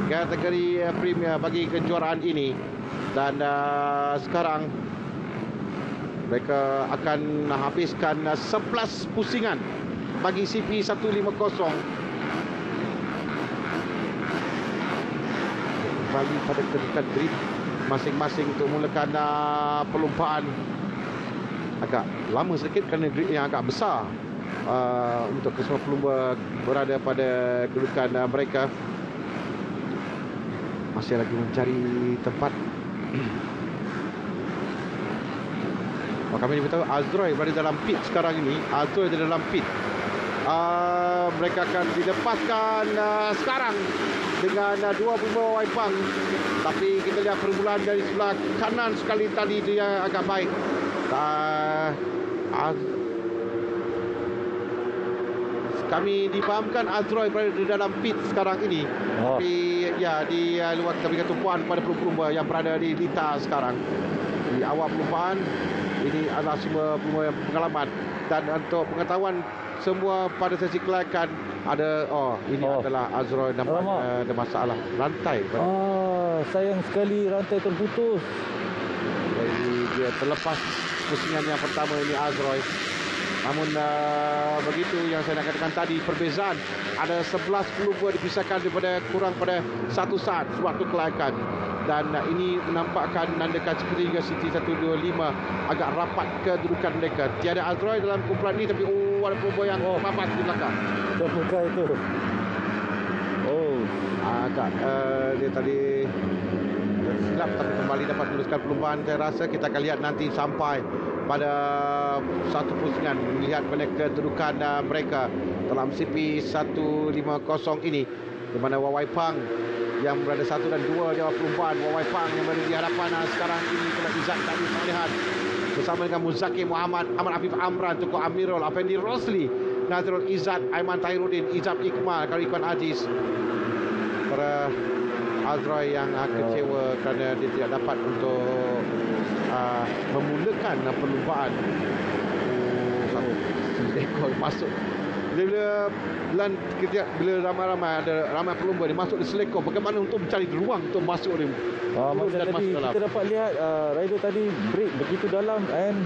kategori Premier bagi kejuaraan ini. Dan sekarang mereka akan habiskan 11 pusingan bagi CP150. Kembali pada kedudukan grip masing-masing untuk mulakan perlumbaan. Agak lama sedikit kerana grip yang agak besar untuk kesemua pelumba berada pada kedudukan mereka. Masih lagi mencari tempat. Kami beritahu Azroy berada dalam pit sekarang ini. Azroy ada dalam pit. Mereka akan dilepaskan sekarang dengan dua pelumba Waipang. Tapi kita lihat permulaan dari sebelah kanan sekali tadi dia agak baik. Kami difahamkan Azroy berada di dalam pit sekarang ini. Tapi ya, di luar kita berikan tumpuan pada pelumba yang berada di Lita sekarang. Di awal perlumbaan, ini adalah semua pelumba yang pengalaman. Dan untuk pengetahuan semua pada sesi kelayakan ada, ini adalah Azroy nampaknya ada masalah rantai. Sayang sekali rantai terputus. Jadi dia terlepas pusingan yang pertama ini Azroy. Namun begitu yang saya nak katakan tadi, perbezaan ada 11 pelumba dipisahkan daripada kurang pada 1 saat sewaktu kelayakan. Dan ini menampakkan nandakan seperti juga City 125 agak rapat kedudukan mereka. Tiada Azroy dalam kumpulan ini, tapi ada pelumba yang mamat di belakang. Siapakah itu? Agak dia tadi silap tapi kembali dapat meneruskan perlumbaan. Saya rasa kita akan lihat nanti sampai pada satu pusingan melihat mana kedudukan mereka dalam CP150 ini, di mana Wawai Pang yang berada 1 dan 2 jawab perlumbaan. Wawai Pang yang berada di hadapan sekarang ini telah Izzat tadi melihat bersama dengan Muzaki Muhammad, Ahmad Afif Amran, Tuku Amirul, Afendi Rosli, Nazrul Izzat, Aiman Tahiruddin, Izab Iqmal, Karikwan Aziz. Para Azroy yang kecewa kerana dia tidak dapat untuk memulakan perlumbaan. Ekor masuk bila ramai pelumba dia masuk di selekor, bagaimana untuk mencari ruang untuk masuk dia. Macam tadi kita dapat lihat rider tadi break begitu dalam dan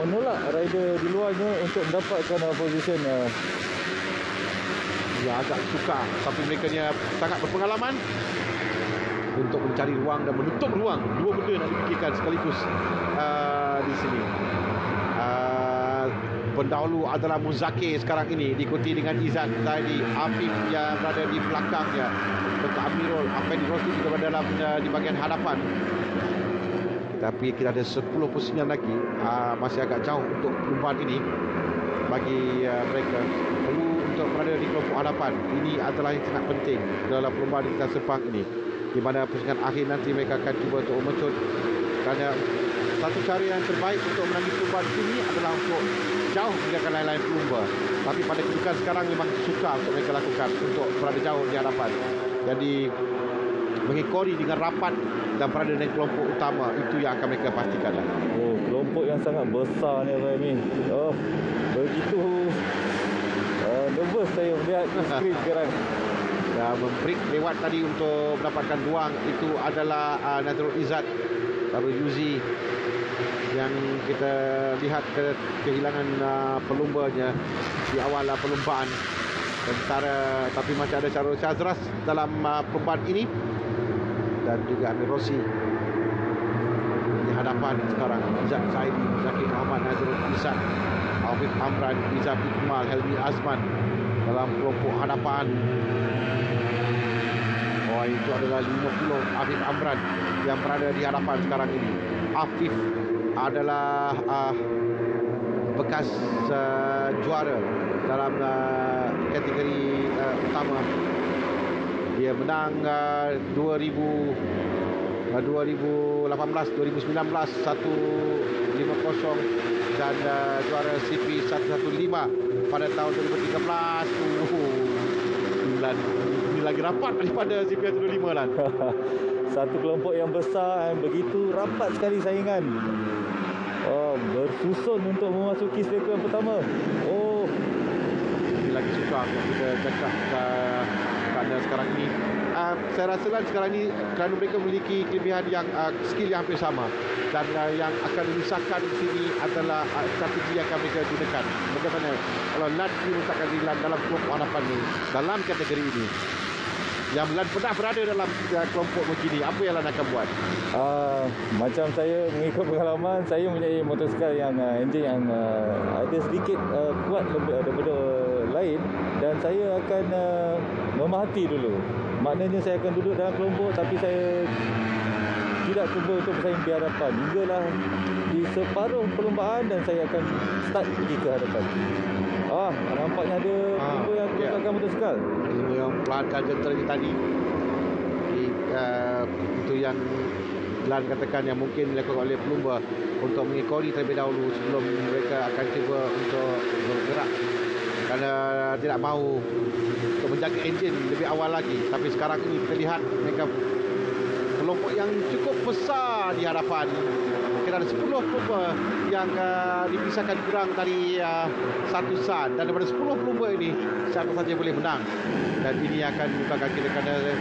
menolak rider di luarnya untuk mendapatkan position. Ya, agak sukar, tapi mereka ni sangat berpengalaman untuk mencari ruang dan menutup ruang. Dua benda nak dipikirkan sekaligus di sini. Pendahulu adalah Muzaki sekarang ini, diikuti dengan Izzat tadi, Afif yang berada di belakangnya, Dr. Amirul, Afendi Rosli juga berada dalam di bahagian hadapan. Tapi kita ada 10 pusingan lagi, masih agak jauh untuk perlumbaan ini bagi mereka. Perlu untuk berada di kelompok hadapan. Ini adalah yang sangat penting dalam perlumbaan di Liga Sepang ini, di mana pusingan akhir nanti mereka akan cuba untuk mencut. Kerana satu cara yang terbaik untuk menangis perlumbaan di sini adalah untuk jauh meninggalkan lain-lain pelumba. Tapi pada kedudukan sekarang memang sukar untuk mereka lakukan untuk berada jauh di hadapan. Jadi mengikori dengan rapat dan berada di kelompok utama, itu yang akan mereka pastikan. Kelompok yang sangat besar ni Remy. Begitu nervous saya melihat skrin sekarang. Membreak lewat tadi untuk mendapatkan ruang itu adalah Nazrul Izzat, Darul Yuzi, yang kita lihat kehilangan pelumbanya di awal perlumbaan. Sementara tapi masih ada Syarul Syazras dalam perlumbaan ini, dan juga Amir Rossi di hadapan sekarang. Izzat Saidi, Zaki Muhammad, Nazrul Izzat, Afif Amran, Izab Iqmal, Helmi Azman dalam kelompok hadapan. Itu adalah 50 Afif Amran yang berada di hadapan sekarang ini. Afif adalah bekas juara dalam kategori utama. Dia menang 2018, 2019 150 dan juara CP 115 pada tahun 2013. Ini lagi rapat daripada CP 125 lah. Satu kelompok yang besar, begitu rapat sekali saingan. Bersusun untuk memasuki selekor yang pertama. Ini lagi sukar untuk kita cakap kerana sekarang ini saya rasa lah sekarang ni kerana mereka memiliki kelebihan yang skill yang hampir sama, dan yang akan menyusahkan di sini adalah strategi yang akan mereka gunakan. Bagaimana kalau LAN menyusahkan diri LAN dalam kelompok hadapan ni, dalam kategori ini yang LAN pernah berada dalam kelompok begini, apa yang LAN akan buat? Macam saya mengikut pengalaman, saya mempunyai motosikal yang enjin yang ada sedikit kuat lebih daripada lain, dan saya akan memahati dulu. Maknanya saya akan duduk dalam kelompok, tapi saya tidak cuba untuk bersaing di hadapan hinggalah di separuh perlombaan, dan saya akan start pergi ke hadapan. Nampaknya ada pelumba yang menggunakan motosikal. Pelumba yang pelankan jentera tadi, itu yang LAN katakan yang mungkin dilakukan oleh pelumba untuk mengekori terlebih dahulu sebelum mereka akan cuba untuk bergerak, kerana tidak mahu untuk menjaga enjin lebih awal lagi. Tapi sekarang ini kita lihat mereka kelompok yang cukup besar di hadapan. Mungkin ada 10 pelumba yang dipisahkan kurang dari satu SAN, dan daripada 10 pelumba ini siapa saja boleh menang, dan ini akan merupakan kira-kira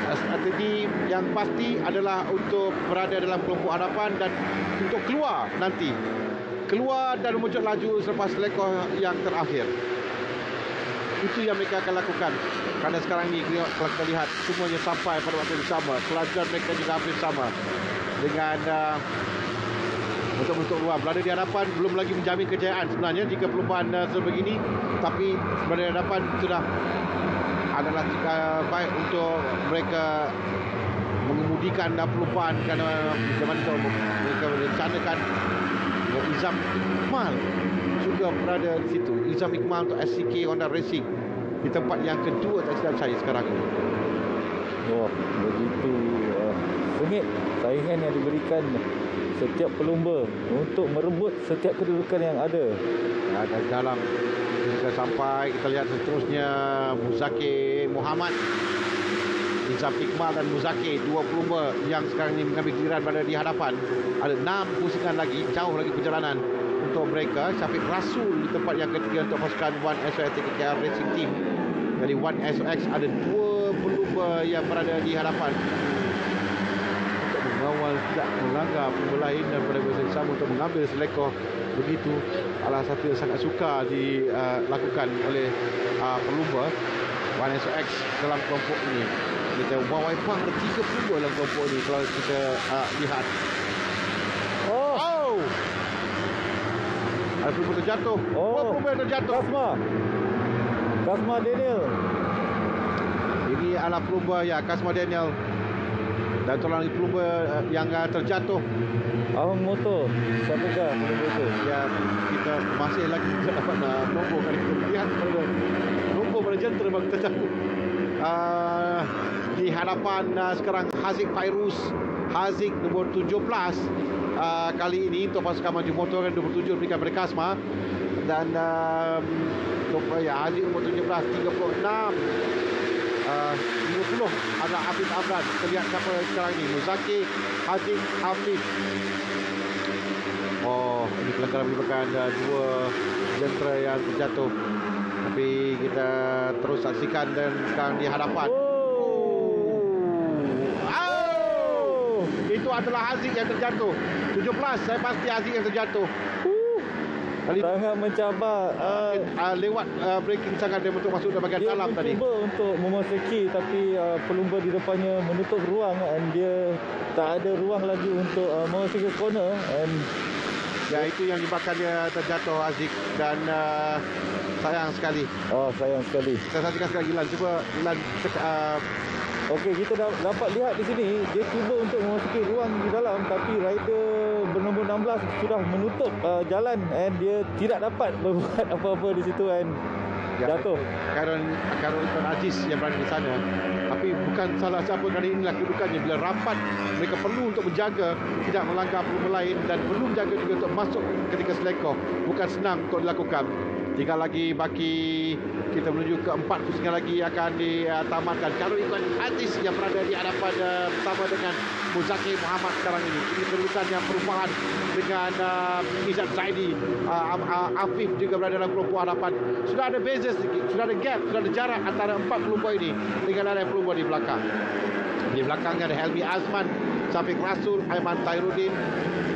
strategi yang pasti adalah untuk berada dalam kelompok hadapan dan untuk keluar nanti, keluar dan memujuk laju selepas lekor yang terakhir. Itu yang mereka akan lakukan, kerana sekarang ni kalau kita lihat semuanya sampai pada waktu yang sama, pelajar mereka juga hampir sama dengan untuk ruang berada di hadapan. Belum lagi menjamin kejayaan sebenarnya jika perlumbaan sebegini, tapi berada di hadapan sudah adalah baik untuk mereka mengemudikan perlumbaan, kerana zaman itu mereka merencanakan Izam Iqmal juga berada di situ. Izam Iqmal untuk SCK Honda Racing di tempat yang kedua tak silap saya sekarang ini. Begitu sengit saingan yang diberikan setiap pelumba untuk merebut setiap kedudukan yang ada. Dan dalam kita sampai, kita lihat seterusnya Muzakir Muhammad, Izam Iqmal dan Muzakir, dua pelumba yang sekarang ini mengambil giliran berada di hadapan. Ada 6 pusingan lagi, jauh lagi perjalanan untuk mereka. Syafiq Rasul di tempat yang ketiga untuk pasukan One SOX KKR Racing Team. Dari One SOX ada 2 pelumba yang berada di hadapan untuk mengawal tidak melanggar pelumba lain, dan pada masa yang sama untuk mengambil selekor. Begitu adalah satu yang sangat suka dilakukan oleh pelumba One SOX dalam kelompok ini. Kita Wawai Pang ada 3 pelumba dalam kelompok ini kalau kita lihat. Ada pelumba terjatuh. Pelumba yang terjatuh. Kasma Daniel. Ini adalah pelumba Kasma Daniel. Dan tolong pelumba yang terjatuh. Ahong Motor. Siapakah pelumba itu? Ya, kita masih lagi tidak dapat nombor. Kalau kita lihat pada nombor pada jentera bagi terjatuh. Di hadapan sekarang Haziq Fairuz. Haziq nombor 17. Kali ini untuk pasukan Maju Motor kan 27 berikan pada Kasma, dan Haziq nombor 17 36 50 ada Hafiz Amran. Kita lihat siapa sekarang ini, Muzakir, Haziq, Hafiz. Ini pelanggaran menyebabkan 2 jentera yang terjatuh, tapi kita terus saksikan. Dan sekarang di hadapan itu adalah Haziq yang terjatuh. 17, saya pasti Haziq yang terjatuh. Sangat mencabar. Lewat braking sangat dia untuk masuk dalam bahagian dalam tadi. Dia mencuba untuk memasuki, tapi pelumba di depannya menutup ruang, dan dia tak ada ruang lagi untuk memasuki corner. Itu yang menyebabkan dia terjatuh, Haziq, dan sayang sekali. Sayang sekali. Kita saksikan sekali Lan. Cuba Lan. Okey, kita dapat lihat di sini dia cuba untuk memasuki ruang di dalam, tapi rider bernombor 16 sudah menutup jalan, dan dia tidak dapat berbuat apa-apa di situ, dan jatuh. Karun Aziz yang berada di sana. Tapi bukan salah siapa, kali inilah kedudukannya. Bila rapat, mereka perlu untuk menjaga tidak melanggar pelumba lain, dan perlu menjaga juga untuk masuk ketika selekor. Bukan senang untuk dilakukan. Tinggal lagi baki kita menuju ke 4 pusingan lagi akan ditamatkan. Karun Ikhwan Aziz yang berada di hadapan bersama dengan Muzaki Muhammad sekarang ini. Ini kedudukan yang perubahan dengan Izzat Zaidi, Afif juga berada dalam kelompok hadapan. Sudah ada beza sedikit, sudah ada gap, sudah ada jarak antara 4 kelompok ini dengan ada kelompok di belakang. Di belakangnya ada Helmi Azman, Syafiq Rasul, Aiman Tairuddin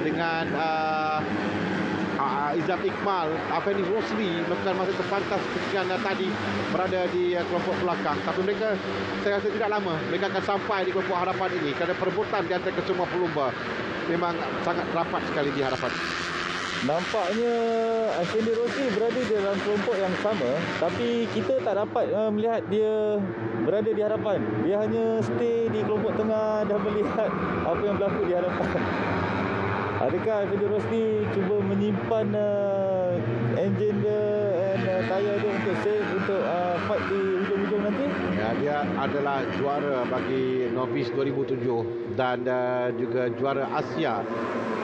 dengan Izzat Iqmal, Afendi Rosli melakukan masa terpantas ketika tadi berada di kelompok belakang. Tapi mereka, saya rasa tidak lama mereka akan sampai di kelompok hadapan ini kerana perebutan di antara kesemua pelumba memang sangat rapat sekali di hadapan. Nampaknya Afendi Rosli berada di dalam kelompok yang sama, tapi kita tak dapat melihat dia berada di hadapan. Dia hanya stay di kelompok tengah dan melihat apa yang berlaku di hadapan. Adakah Afendi Rosli cuba menyimpan enjin dia dan tayar dia untuk save untuk fight di hujung-hujung nanti? Ya, dia adalah juara bagi Novice 2007 dan juga juara Asia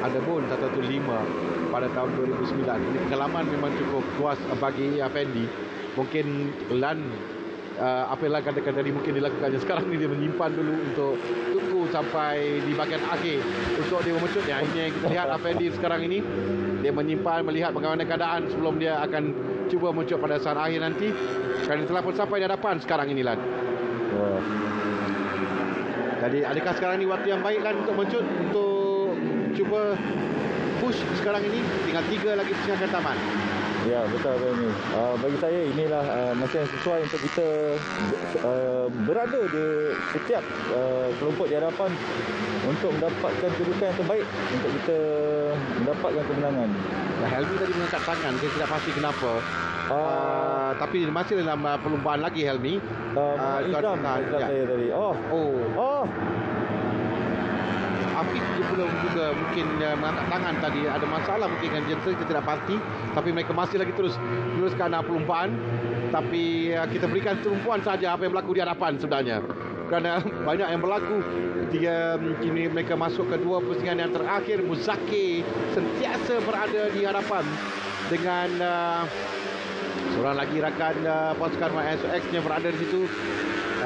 ada pun 115 pada tahun 2009. Ini pengalaman memang cukup puas bagi Afendi. Mungkin apa yang katakan tadi mungkin dilakukannya sekarang ni, dia menyimpan dulu untuk tunggu sampai di bahagian akhir untuk dia memecut. Ya, ini yang kita lihat Afendi sekarang ini. Dia menyimpan, melihat bagaimana keadaan sebelum dia akan cuba memecut pada saat akhir nanti. Kerana telah pun sampai di hadapan sekarang ini, Lan. Jadi adakah sekarang ini waktu yang baik, Lan, untuk memecut, untuk cuba push sekarang ini? Tinggal 3 lagi pusingan ke taman. Ya, betul ini. Bagi saya inilah masa yang sesuai untuk kita berada di setiap kelompok di hadapan untuk mendapatkan kedudukan yang terbaik untuk kita mendapatkan kemenangan. Helmi tadi mengangkat tangan, saya tidak pasti kenapa. Tapi masih dalam perlumbaan lagi Helmi. Islam saya tadi. Afif juga mungkin mengangkat tangan tadi. Ada masalah mungkin dengan Jensen, kita tidak pasti. Tapi mereka masih lagi terus meneruskan perlumbaan. Tapi kita berikan tumpuan saja apa yang berlaku di hadapan sebenarnya. Kerana banyak yang berlaku. Kini mereka masuk ke 2 pusingan yang terakhir. Muzaki sentiasa berada di hadapan dengan seorang lagi rakan pasukan YSX yang berada di situ.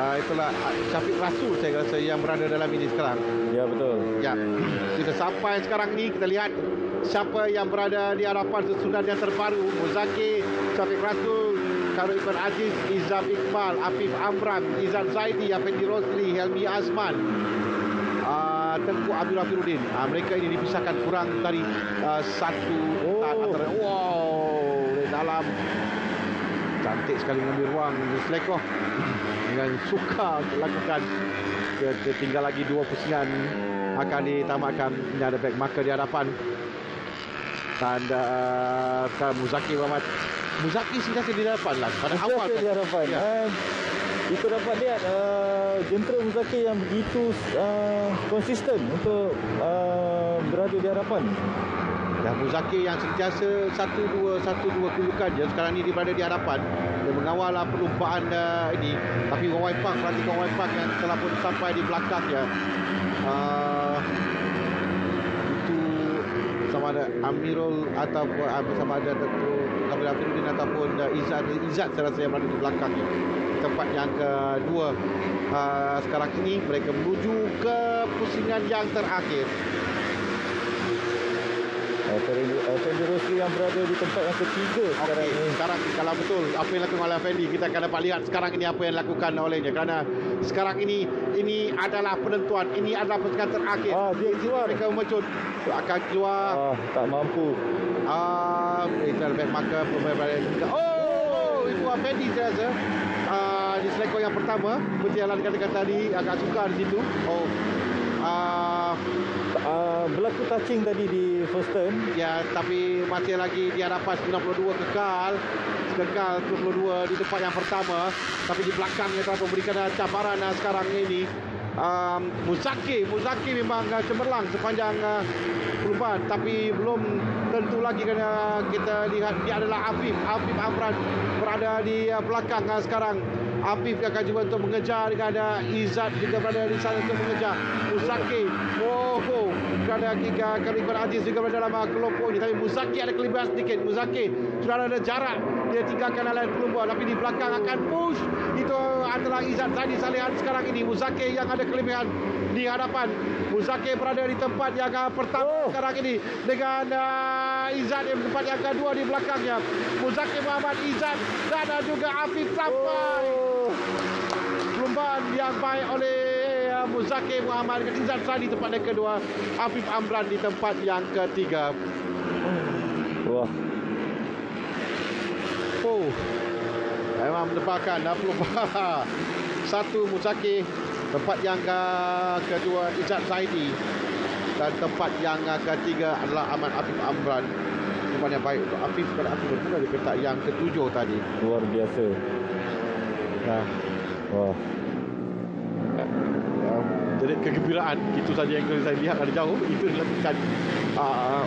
Itulah Syafiq Rasul, saya rasa, yang berada dalam ini sekarang. Ya, betul. Ya, kita sampai sekarang ni, kita lihat siapa yang berada di hadapan susunan yang terbaru. Muzaki, Syafiq Rasul, Karul Ibn Aziz, Izzat Iqmal, Afif Amran, Izzat Zaidi, Afendi Rosli, Helmi Azman, Tengku Abdul Afiruddin. Mereka ini dipisahkan kurang dari satu antara. Wow, dari dalam cantik sekali mengambil ruang Selekoh dengan suka untuk lakukan. Tinggal lagi 2 pusingan akan ditamatkan. Ini ada back marker di hadapan dan Muzaki Muhammad. Muzaki sentiasa di hadapan lah pada awal di hadapan. Ya. Kita dapat lihat jentera Muzaki yang begitu konsisten untuk berada di hadapan. Dan Muzaki yang sentiasa 1-2 kedudukan je. Sekarang ni dia berada di hadapan. Dia mengawal perlumbaan ini. Tapi Wawai Pang, perhatikan Wawai Pang yang telah pun sampai di belakang ya. Itu sama ada Amirul ataupun sama ada Tengku Abdul Afiruddin ataupun Izzat saya rasa yang berada di belakang ya. Tempat yang kedua. Sekarang ini mereka menuju ke pusingan yang terakhir. Afendi Rosli yang berada di tempat yang ketiga sekarang ini. Sekarang kalau betul apa yang dilakukan oleh Afendi, kita akan dapat lihat sekarang ini apa yang dilakukan olehnya. Kerana sekarang ini adalah penentuan. Ini adalah pusingan terakhir. Dia keluar. Mereka memecut. Akan keluar. Tak mampu. Itu adalah back marker pemain. Itu Afendi saya rasa. Di selekor yang pertama, seperti yang katakan tadi, agak sukar di situ. Berlaku touching tadi di first turn. Ya, tapi masih lagi di hadapan 92 kekal 92 di tempat yang pertama. Tapi di belakangnya telah memberikan cabaran sekarang ini. Muzaki memang cemerlang sepanjang perubahan, tapi belum tentu lagi kerana kita lihat dia adalah Afif Amran berada di belakang sekarang. Afif akan cuba untuk mengejar dengan Izzat juga berada di sana untuk mengejar Muzaki. Kerana Karikon Aziz juga berada dalam kelompok ini, tapi Muzaki ada kelebihan sedikit. Muzaki sudah ada jarak, dia tinggalkan lain pelumba, tapi di belakang akan push. Itu adalah Izzat Zaidi Salihan sekarang ini. Muzaki yang ada kelebihan di hadapan. Muzaki berada di tempat yang pertama sekarang ini dengan Izzat di tempat yang kedua di belakangnya. Muzaki Muhammad, Izzat dan juga Afif sampai. Perlumbaan yang baik oleh Muzaki Muhammad dengan Izzat Zaidi di tempat yang kedua. Afif Amran di tempat yang ketiga. Memang mendebarkan perlumbaan. Satu Muzaki, tempat yang kedua Izzat Zaidi, dan tempat yang ketiga adalah Ahmad Afif Amran. Tempat yang baik untuk Afif pada Afif bermula di petak yang ketujuh tadi. Luar biasa. Jadi kegembiraan itu saja yang saya lihat dari jauh, itu dilakukan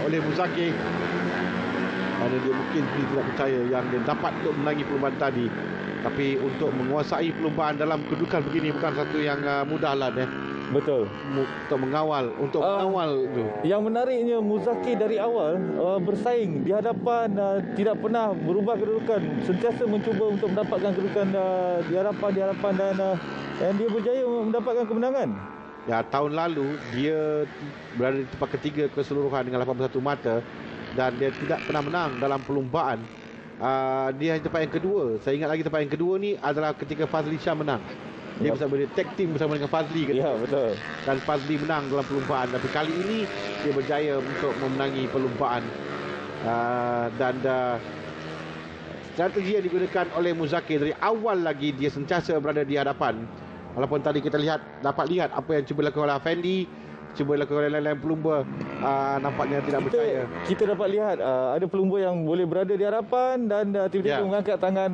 oleh Muzaki. Kerana dia mungkin tidak percaya yang dia dapat untuk menangi perlumbaan tadi. Tapi untuk menguasai perlumbaan dalam kedudukan begini bukan satu yang mudah lah. Betul. Untuk mengawal tu. Yang menariknya, Muzaki dari awal bersaing di hadapan, tidak pernah berubah kedudukan, sentiasa mencuba untuk mendapatkan kedudukan di hadapan dan dia berjaya mendapatkan kemenangan. Ya, tahun lalu dia berada di tempat ketiga keseluruhan dengan 81 mata dan dia tidak pernah menang dalam perlumbaan. Dia tempat yang kedua. Saya ingat lagi tempat yang kedua ni adalah ketika Fazli Shah menang. Dia bersama dia tag team bersama dengan Fazli. Ya, betul. Dan Fazli menang dalam perlumbaan. Tapi kali ini dia berjaya untuk memenangi perlumbaan. Dan strategi yang digunakan oleh Muzaki dari awal lagi, dia sentiasa berada di hadapan. Walaupun tadi kita dapat lihat apa yang cuba dilakukan oleh Afendi, cuba dilakukan oleh lain-lain pelumba, nampaknya tidak percaya. Kita dapat lihat ada pelumba yang boleh berada di hadapan dan tiba-tiba mengangkat tangan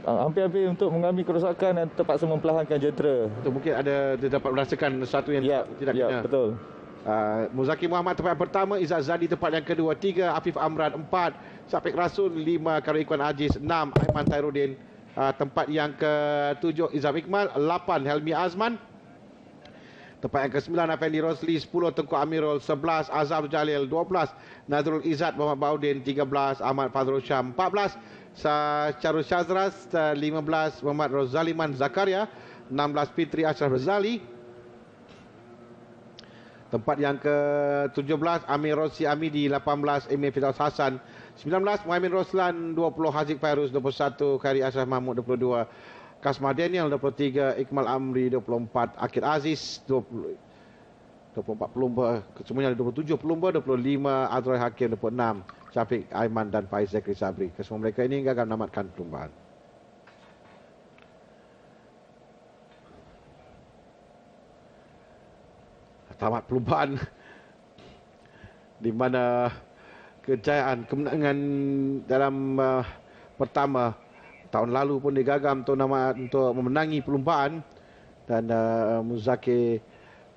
hampir-hampir untuk mengambil kerosakan dan terpaksa memperlahankan jentera. Mungkin dia dapat merasakan sesuatu yang tidak kena. Betul. Muzaki Muhammad tempat yang pertama, Izzat Zaidi tempat yang kedua, 3 Afif Amran, 4 Syafiq Rasul, 5 Karikon Aziz, 6 Aiman Thairudin, tempat yang ke-7 Izam Iqmal, 8 Helmi Azman, tempat yang ke-9 Effendi Rosli, 10 Tengku Amirul, 11 Azhar Jalil, 12 Nazrul Izzat Muhammad Baudin, 13 Ahmad Fazrul Syam, 14 Syarul Syazras, 15 Muhammad Rozaliman Zakaria, 16 Fitri Ashraf Razali, tempat yang ke-17 Amir Rosi Amidi, 18 Emir Firdaus Hasan, 19 Muhammad Roslan, 20 Haziq Fairuz, 21 Khairi Ashraf Mahmud, 22 Kasma Daniel, 23 Ikmal Amri, 24 Akid Aziz, 24 pelumba, semuanya ada 27 pelumba, 25 Azrai Hakim, 26 Syafiq Aiman dan Faiz Zakri Sabri. Kesemua mereka ini gagal menamatkan perlumbaan. Tamat perlumbaan di mana kejayaan kemenangan dalam pertama tahun lalu pun digagal untuk memenangi perlumbaan, dan Muzaki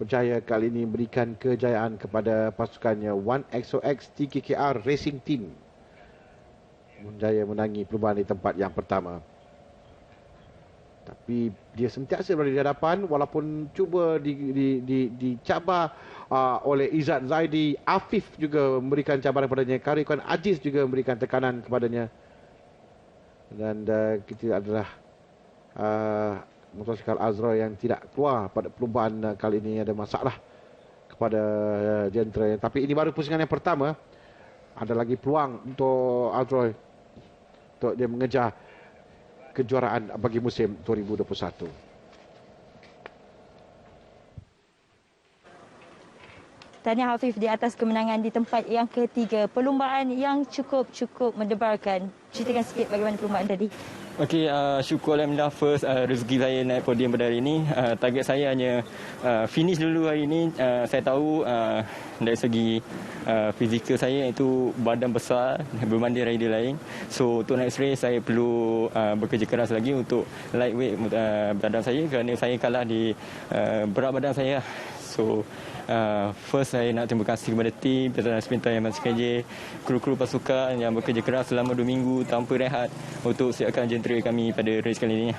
berjaya kali ini memberikan kejayaan kepada pasukannya 1XOX TKKR Racing Team, berjaya menangi perlumbaan di tempat yang pertama. Tapi dia sentiasa berada di hadapan walaupun cuba dicabar oleh Izzat Zaidi. Afif juga memberikan cabaran kepadanya. Karikon Aziz juga memberikan tekanan kepadanya. Dan kita adalah motosikal Azra yang tidak keluar pada perlumbaan kali ini. Ada masalah kepada jentera. Tapi ini baru pusingan yang pertama. Ada lagi peluang untuk Azra untuk dia mengejar kejuaraan bagi musim 2021. Tahniah Hafif di atas kemenangan di tempat yang ketiga. Perlumbaan yang cukup mendebarkan. Ceritakan sikit bagaimana perlumbaan tadi. Okey, syukur Alhamdulillah first rezeki saya naik podium pada hari ini. Target saya hanya finish dulu hari ini. Saya tahu dari segi fizikal saya itu badan besar berbanding rider lain. So untuk next race saya perlu bekerja keras lagi untuk lightweight badan saya kerana saya kalah di berat badan saya. So first saya nak terima kasih kepada tim Petronas Pintar yang masih kerja, kru-kru pasukan yang bekerja keras selama 2 minggu tanpa rehat untuk siapkan jentera kami pada race kali ini.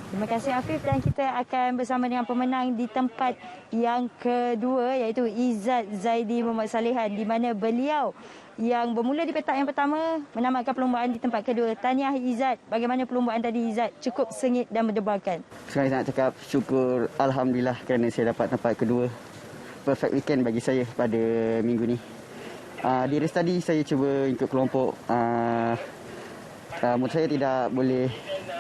Terima kasih Afif, dan kita akan bersama dengan pemenang di tempat yang kedua iaitu Izzat Zaidi Muhammad Salihan, di mana beliau yang bermula di petak yang pertama menamatkan perlumbaan di tempat kedua. Tahniah Izzat, bagaimana perlumbaan tadi Izzat? Cukup sengit dan mendebarkan. Sekali nak cakap syukur Alhamdulillah kerana saya dapat tempat kedua. Perfect weekend bagi saya pada minggu ni. Di race tadi saya cuba ikut kelompok. Menurut saya tidak boleh,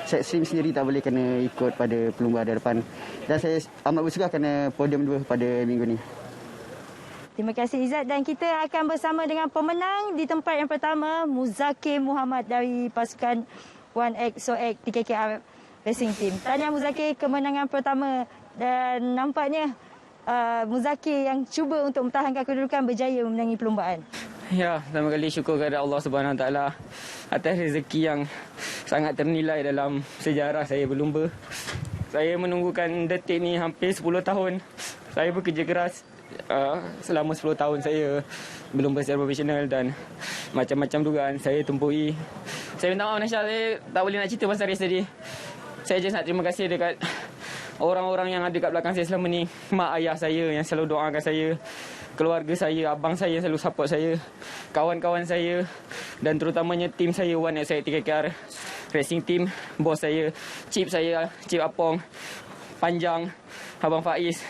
set stream sendiri tak boleh kena ikut pada perlumbaan depan. Dan saya amat bersyukur kerana podium 2 pada minggu ni. Terima kasih Izzat, dan kita akan bersama dengan pemenang di tempat yang pertama, Muzakir Muhammad dari pasukan 1XOX TKKR Racing Team. Tahniah Muzakir, kemenangan pertama, dan nampaknya Muzakir yang cuba untuk mempertahankan kedudukan berjaya memenangi perlumbaan. Ya, pertama kali syukur kepada Allah Subhanahu Wa Taala atas rezeki yang sangat ternilai dalam sejarah saya berlumba. Saya menunggukan detik ni hampir 10 tahun. Saya bekerja keras. Selama 10 tahun saya berlumba secara profesional dan macam-macam dugaan saya tempuhi. Saya minta maaf Nasyal, saya tak boleh nak cerita pasal race tadi. Saya just nak terima kasih dekat orang-orang yang ada kat belakang saya selama ni. Mak ayah saya yang selalu doakan saya, keluarga saya, abang saya yang selalu support saya, kawan-kawan saya, dan terutamanya tim saya 1XOX TKKR Racing Team, bos saya, Cip Apong, Panjang, Abang Faiz,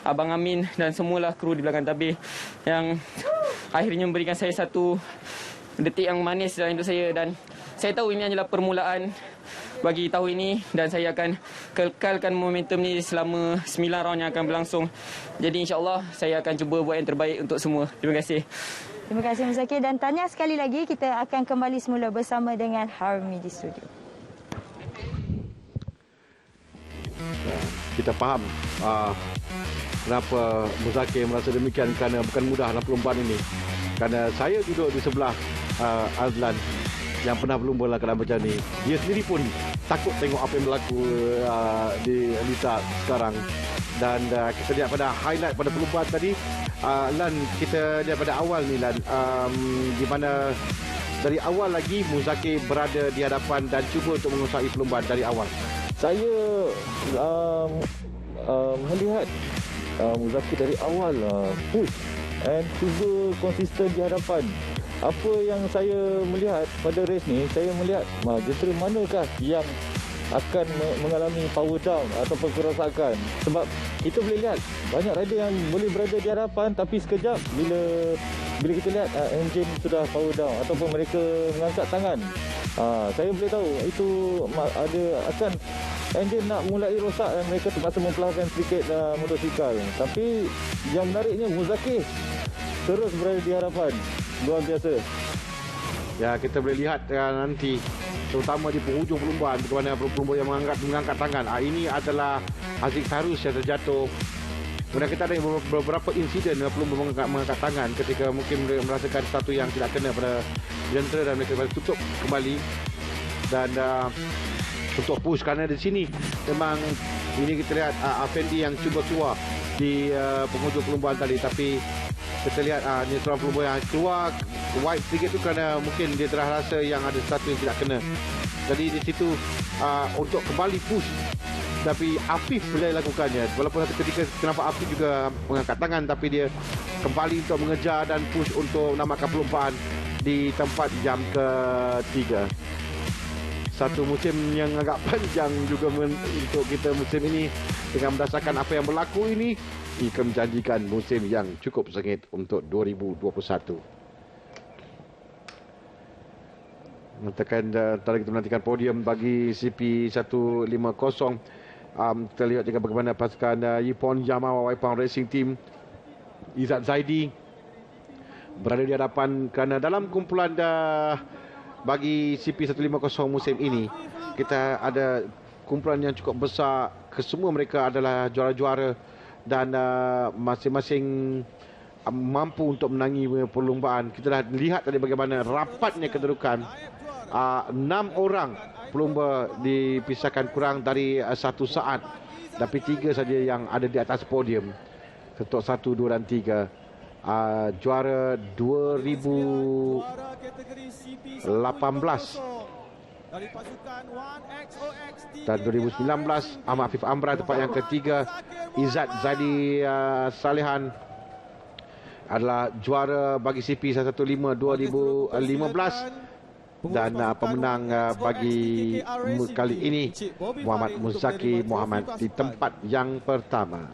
Abang Amin, dan semualah kru di belakang tabir yang akhirnya memberikan saya satu detik yang manis dalam hidup saya. Dan saya tahu ini adalah permulaan bagi tahun ini, dan saya akan kekalkan momentum ni selama 9 round yang akan berlangsung. Jadi insyaAllah saya akan cuba buat yang terbaik untuk semua. Terima kasih. Terima kasih Muzakir, dan tahniah sekali lagi. Kita akan kembali semula bersama dengan Harmi di studio. Kita faham kenapa Muzakir merasa demikian, kerana bukan mudah dalam perlumbaan ini. Kerana saya duduk di sebelah Azlan yang pernah berlumba dalam keadaan macam ni. Dia sendiri pun takut tengok apa yang berlaku di Elita sekarang. Dan kita lihat pada highlight pada perlumbaan tadi, Lan, kita lihat pada awal ni Lan, di mana dari awal lagi Muzakir berada di hadapan dan cuba untuk menguasai perlumbaan dari awal. Saya melihat Muzakir dari awal push and cuba konsisten di hadapan. Apa yang saya melihat pada race ni, saya melihat jentera manakah yang akan mengalami power down ataupun kerosakan. Sebab kita boleh lihat banyak rider yang boleh berada di hadapan, tapi sekejap bila kita lihat enjin sudah power down ataupun mereka mengangkat tangan, saya boleh tahu itu akan enjin nak mulai rosak dan mereka terpaksa memperlahankan sedikit motosikal. Tapi yang menariknya, Muzakir terus berada di hadapan. Luar biasa. Ya, kita boleh lihat nanti, terutama di penghujung perlumbaan, bagaimana pelumba yang mengangkat tangan. Ini adalah Haziq Tarus yang terjatuh. Kemudian kita ada beberapa insiden pelumba mengangkat tangan ketika mungkin merasakan sesuatu yang tidak kena pada jentera, dan mereka tutup kembali. Dan untuk push, kerana di sini memang ini kita lihat Afendi yang cuba keluar di penghujung perlumbaan tadi, tapi kita lihat ni seorang pelumba yang keluar wide sedikit tu kerana mungkin dia telah rasa yang ada sesuatu yang tidak kena. Jadi di situ untuk kembali push, tapi Afif boleh lakukannya. Walaupun satu ketika kenapa Afif juga mengangkat tangan, tapi dia kembali untuk mengejar dan push untuk menamatkan perlumbaan di tempat jam ketiga. Satu musim yang agak panjang juga untuk kita musim ini. Dengan berdasarkan apa yang berlaku ini, akan menjanjikan musim yang cukup sengit untuk 2021. Tadi kita menantikan podium bagi CP150. Kita lihat juga bagaimana pasukan Yipon Yamaha Waipang Racing Team, Izzat Zaidi berada di hadapan, kerana dalam kumpulan bagi CP150 musim ini kita ada kumpulan yang cukup besar. Kesemua mereka adalah juara-juara dan masing-masing mampu untuk menangi perlumbaan. Kita dah lihat tadi bagaimana rapatnya kedudukan. 6 orang pelumba dipisahkan kurang dari 1 saat, tapi 3 saja yang ada di atas podium untuk 1, 2 dan 3. Juara 2018 Dan 2019 Ahmad Afif Amran tempat yang ketiga. Izzat Zaidi Salihan adalah juara bagi CP 115 2015. Dan pemenang bagi kali ini Muhammad Muzaki Muhammad di tempat yang pertama.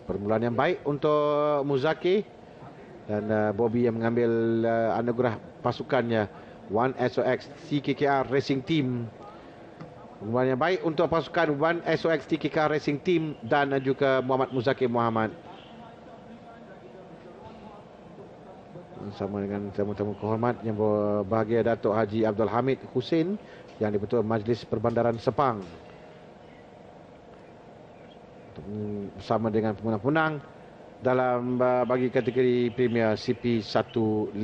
Permulaan yang baik untuk Muzaki dan Bobby yang mengambil anugerah pasukannya 1SOX TKKR Racing Team. Permulaan yang baik untuk pasukan 1SOX TKKR Racing Team dan juga Muhammad Muzaki Muhammad. Bersama dengan tamu-tamu kehormat yang berbahagia Datuk Haji Abdul Hamid Hussein yang di-Ketua Majlis Perbandaran Sepang. Bersama dengan pemenang-pemenang dalam bagi kategori Premier CP 150.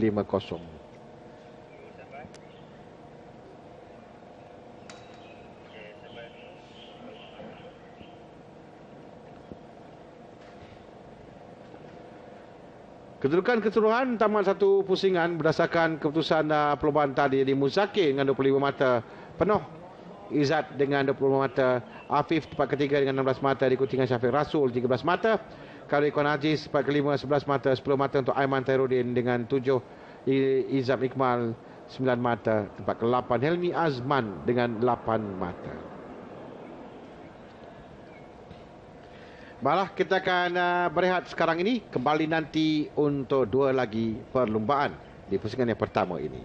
Kedudukan keseluruhan tamat satu pusingan berdasarkan keputusan perlombaan tadi di Muzaki dengan 25 mata penuh, Izzat dengan 25 mata, Afif tempat ketiga dengan 16 mata diikuti dengan Syafiq Rasul 13 mata, Khairul Ikhwan Aziz tempat kelima 11 mata, 10 mata untuk Aiman Tairuddin dengan 7, Izam Iqmal 9 mata, tempat ke-8 Helmi Azman dengan 8 mata. Baiklah, kita akan berehat sekarang ini. Kembali nanti untuk dua lagi perlumbaan di pusingan yang pertama ini.